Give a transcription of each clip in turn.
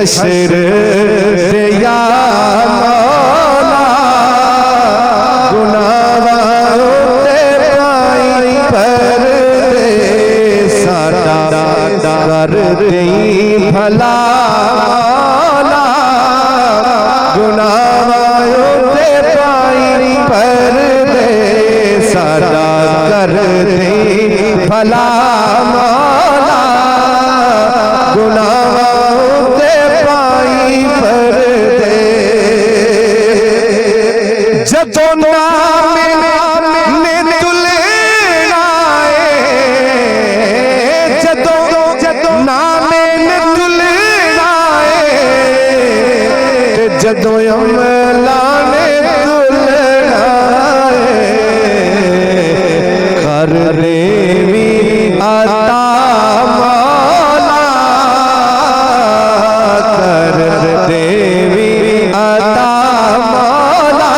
हशर ते या मौला गुनाहों ते पाई पर दे साडा कर देई भला मौला गुनाहों ते पाई पर दे साडा कर देई भला मौला गुनाहों ते पाई पर दे जदों नाम ने तुलना जदों नाम ने तुलना जदों अमला ने तुलना कर देवी अता मौला कर देवी अता मौला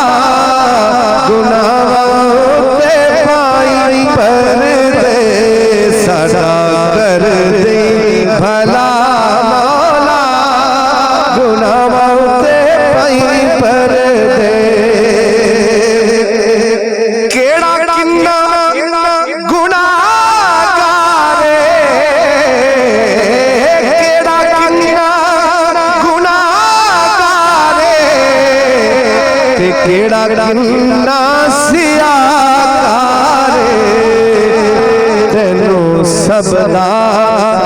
गुनाहों ते पाई पर दे साडा कर दे भला मौला गुनाहों ते पाई पर दे केड़ा किन्ना गुनाहगार केड़ा किन्ना गुनाहगार ते केड़ा किन्ना सियाकार तेनू सबदा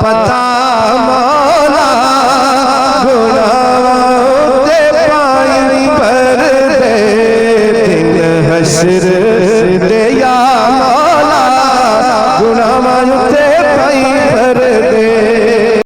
पता मौला गुनाहों ते पाई पर दे दिन हशर ते या